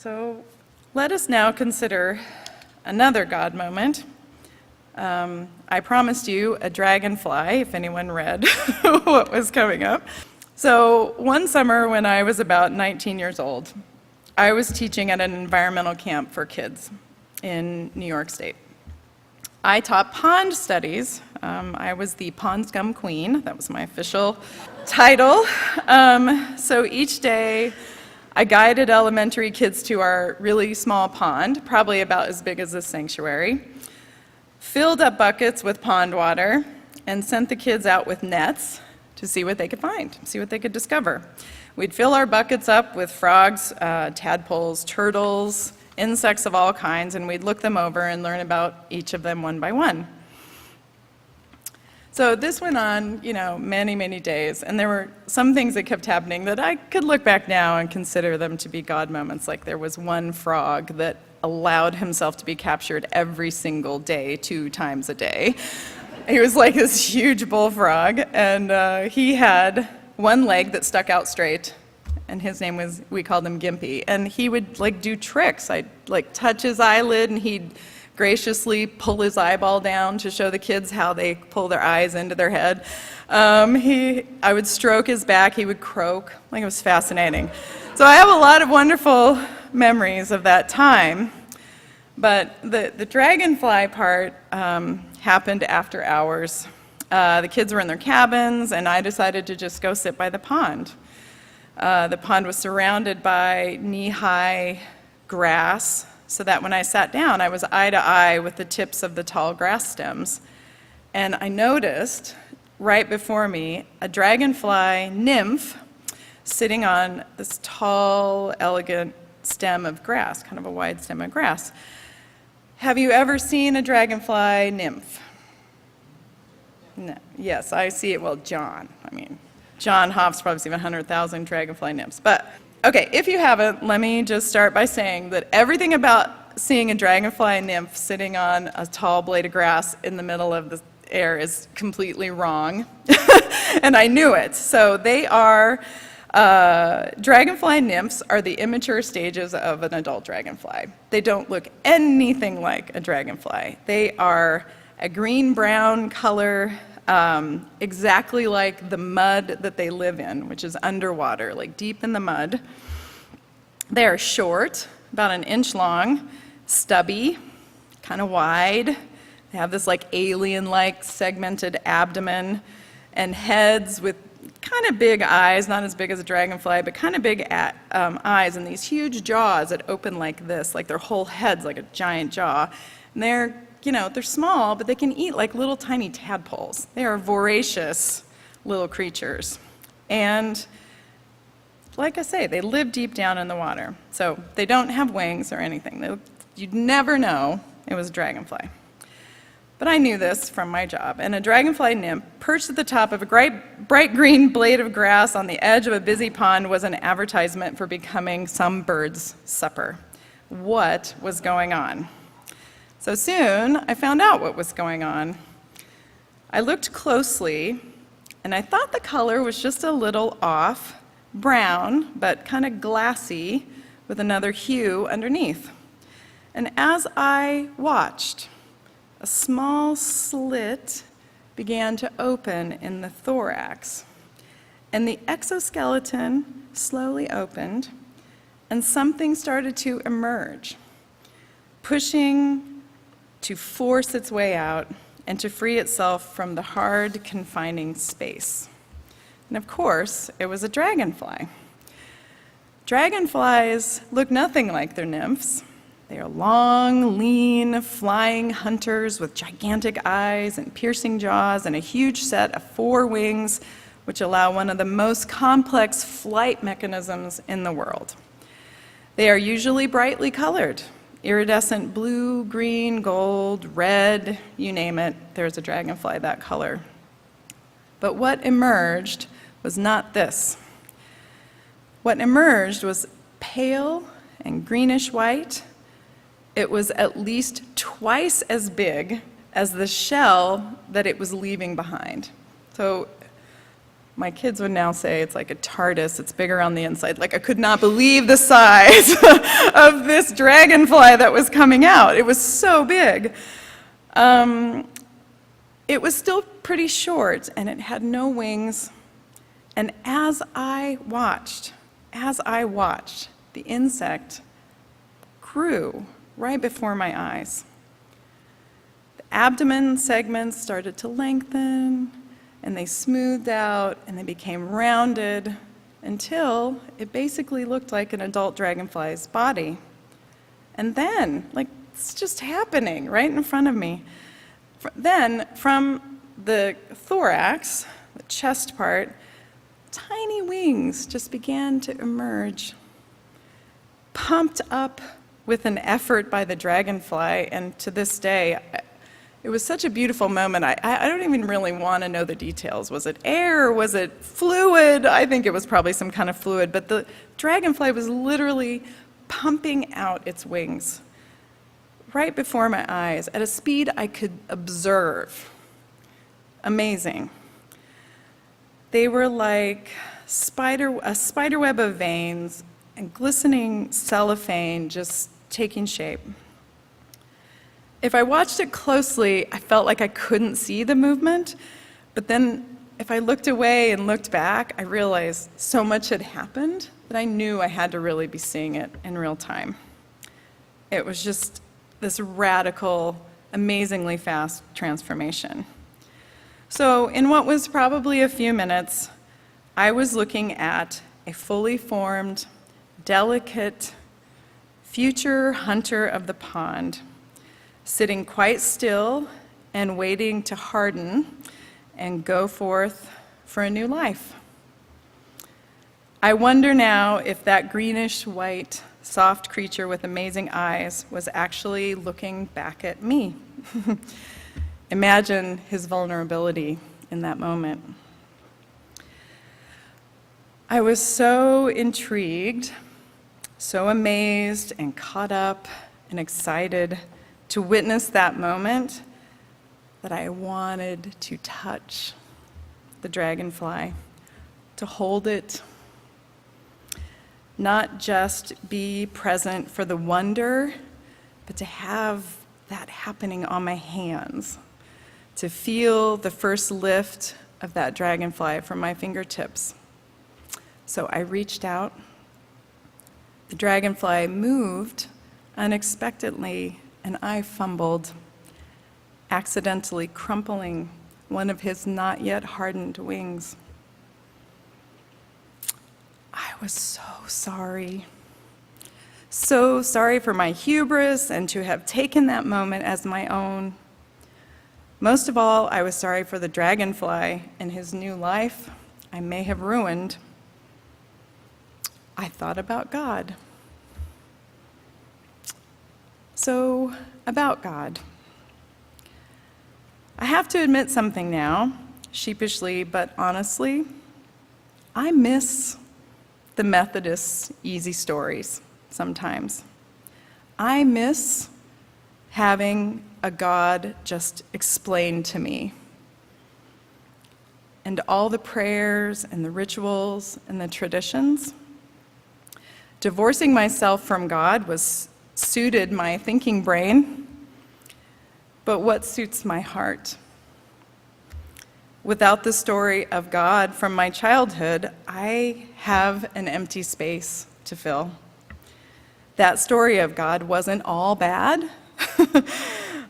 So let us now consider another God moment. I promised you a dragonfly, if anyone read what was coming up. So one summer when I was about 19 years old, I was teaching at an environmental camp for kids in New York State. I taught pond studies. I was the pond scum queen. That was my official title. So each day, I guided elementary kids to our really small pond, probably about as big as this sanctuary, filled up buckets with pond water, and sent the kids out with nets to see what they could find, see what they could discover. We'd fill our buckets up with frogs, tadpoles, turtles, insects of all kinds, and we'd look them over and learn about each of them one by one. So this went on, many, many days, and there were some things that kept happening that I could look back now and consider them to be God moments. Like there was one frog that allowed himself to be captured every single day, 2 times a day. He was like this huge bullfrog, and he had one leg that stuck out straight, and his name was, we called him Gimpy, and he would do tricks. I'd touch his eyelid, and he'd graciously pull his eyeball down to show the kids how they pull their eyes into their head. I would stroke his back, he would croak. It was fascinating. So I have a lot of wonderful memories of that time, but the dragonfly part happened after hours. The kids were in their cabins, and I decided to just go sit by the pond. The pond was surrounded by knee-high grass, so that when I sat down, I was eye to eye with the tips of the tall grass stems. And I noticed, right before me, a dragonfly nymph sitting on this tall, elegant stem of grass, kind of a wide stem of grass. Have you ever seen a dragonfly nymph? No. Yes, I see it. Well, John Hoff's probably seen 100,000 dragonfly nymphs. But, okay, if you haven't, let me just start by saying that everything about seeing a dragonfly nymph sitting on a tall blade of grass in the middle of the air is completely wrong. And I knew it. So they are, dragonfly nymphs are the immature stages of an adult dragonfly. They don't look anything like a dragonfly. They are a green-brown color, exactly like the mud that they live in, which is underwater, deep in the mud. They are short, about 1 inch long, stubby, kind of wide. They have this alien-like segmented abdomen and heads with kind of big eyes, not as big as a dragonfly, but kind of big eyes, and these huge jaws that open like this, their whole head's like a giant jaw. And they're small, but they can eat little tiny tadpoles. They are voracious little creatures. And like I say, they live deep down in the water. So they don't have wings or anything. You'd never know it was a dragonfly. But I knew this from my job. And a dragonfly nymph perched at the top of a bright green blade of grass on the edge of a busy pond was an advertisement for becoming some bird's supper. What was going on? So soon, I found out what was going on. I looked closely, and I thought the color was just a little off, brown, but kind of glassy, with another hue underneath. And as I watched, a small slit began to open in the thorax, and the exoskeleton slowly opened, and something started to emerge, pushing to force its way out and to free itself from the hard, confining space. And of course, it was a dragonfly. Dragonflies look nothing like their nymphs. They are long, lean, flying hunters with gigantic eyes and piercing jaws and a huge set of 4 wings, which allow one of the most complex flight mechanisms in the world. They are usually brightly colored. Iridescent blue, green, gold, red, you name it, there's a dragonfly that color. But what emerged was not this. What emerged was pale and greenish white. It was at least twice as big as the shell that it was leaving behind. So My kids would now say it's like a TARDIS, it's bigger on the inside. Like, I could not believe the size of this dragonfly that was coming out. It was so big. It was still pretty short, and it had no wings. And as I watched, the insect grew right before my eyes. The abdomen segments started to lengthen, and they smoothed out, and they became rounded until it basically looked like an adult dragonfly's body. And then, like, it's just happening right in front of me. Then, from the thorax, the chest part, tiny wings just began to emerge, pumped up with an effort by the dragonfly, and to this day, it was such a beautiful moment. I don't even really want to know the details. Was it air? Was it fluid? I think it was probably some kind of fluid, but the dragonfly was literally pumping out its wings right before my eyes at a speed I could observe. Amazing. They were like a spider web of veins and glistening cellophane just taking shape. If I watched it closely, I felt like I couldn't see the movement, but then if I looked away and looked back, I realized so much had happened that I knew I had to really be seeing it in real time. It was just this radical, amazingly fast transformation. So in what was probably a few minutes, I was looking at a fully formed, delicate, future hunter of the pond, sitting quite still and waiting to harden and go forth for a new life. I wonder now if that greenish-white, soft creature with amazing eyes was actually looking back at me. Imagine his vulnerability in that moment. I was so intrigued, so amazed and caught up and excited to witness that moment that I wanted to touch the dragonfly, to hold it, not just be present for the wonder, but to have that happening on my hands, to feel the first lift of that dragonfly from my fingertips. So I reached out. The dragonfly moved unexpectedly, and I fumbled, accidentally crumpling one of his not yet hardened wings. I was so sorry for my hubris and to have taken that moment as my own. Most of all, I was sorry for the dragonfly and his new life I may have ruined. I thought about God. So, about God. I have to admit something now, sheepishly but honestly. I miss the Methodists' easy stories sometimes. I miss having a God just explained to me. And all the prayers and the rituals and the traditions. Divorcing myself from God suited my thinking brain, but what suits my heart? Without the story of God from my childhood, I have an empty space to fill. That story of God wasn't all bad.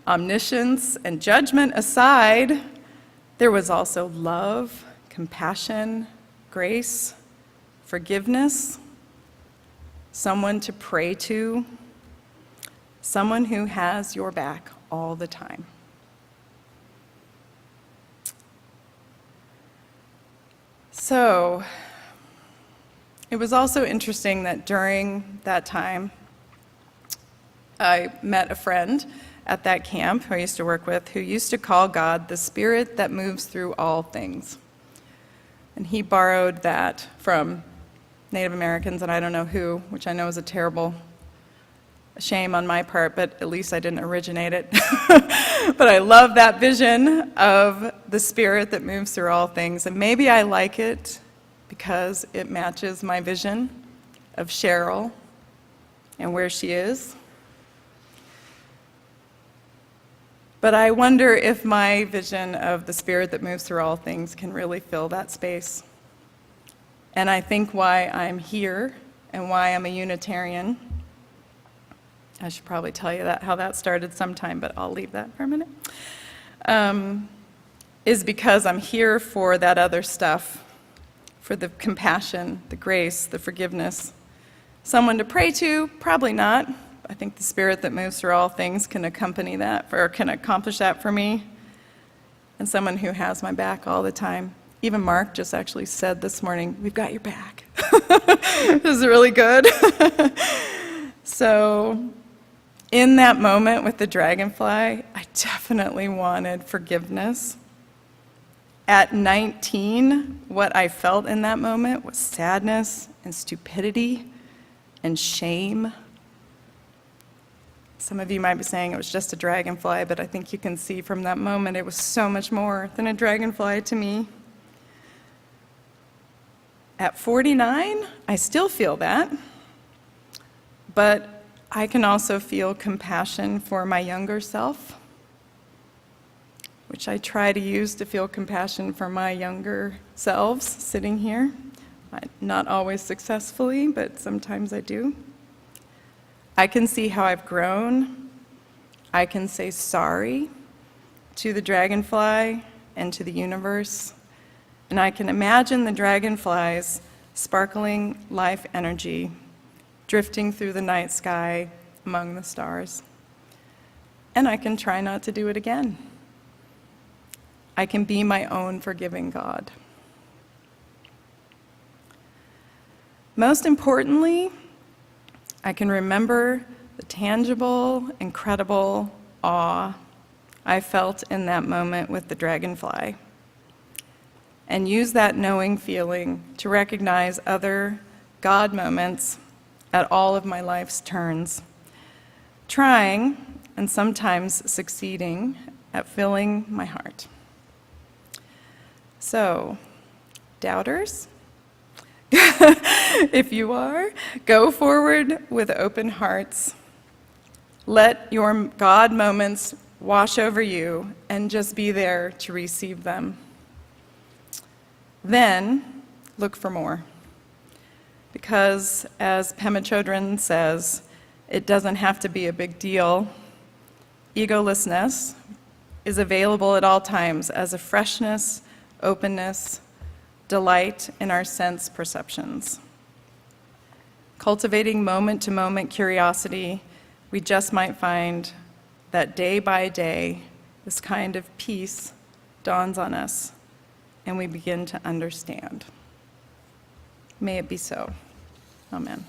Omniscience and judgment aside, there was also love, compassion, grace, forgiveness, someone to pray to, someone who has your back all the time. So, it was also interesting that during that time, I met a friend at that camp who I used to work with who used to call God the spirit that moves through all things. And he borrowed that from Native Americans, and I don't know who, which I know is a terrible Shame on my part, but at least I didn't originate it. But I love that vision of the Spirit that moves through all things. And maybe I like it because it matches my vision of Cheryl and where she is. But I wonder if my vision of the Spirit that moves through all things can really fill that space. And I think why I'm here and why I'm a Unitarian, I should probably tell you how that started sometime, but I'll leave that for a minute, is because I'm here for that other stuff, for the compassion, the grace, the forgiveness. Someone to pray to? Probably not. I think the Spirit that moves through all things can accompany that, or can accomplish that for me. And someone who has my back all the time. Even Mark just actually said this morning, "We've got your back." This is really good. So, in that moment with the dragonfly, I definitely wanted forgiveness. At 19, what I felt in that moment was sadness and stupidity and shame. Some of you might be saying it was just a dragonfly, but I think you can see from that moment it was so much more than a dragonfly to me. At 49, I still feel that, but I can also feel compassion for my younger self, which I try to use to feel compassion for my younger selves sitting here. Not always successfully, but sometimes I do. I can see how I've grown. I can say sorry to the dragonfly and to the universe. And I can imagine the dragonfly's sparkling life energy drifting through the night sky among the stars. And I can try not to do it again. I can be my own forgiving God. Most importantly, I can remember the tangible, incredible awe I felt in that moment with the dragonfly, and use that knowing feeling to recognize other God moments at all of my life's turns, trying and sometimes succeeding at filling my heart. So, doubters, if you are, go forward with open hearts. Let your God moments wash over you and just be there to receive them. Then, look for more. Because, as Pema Chodron says, it doesn't have to be a big deal. Egolessness is available at all times as a freshness, openness, delight in our sense perceptions. Cultivating moment-to-moment curiosity, we just might find that day by day, this kind of peace dawns on us, and we begin to understand. May it be so. Amen.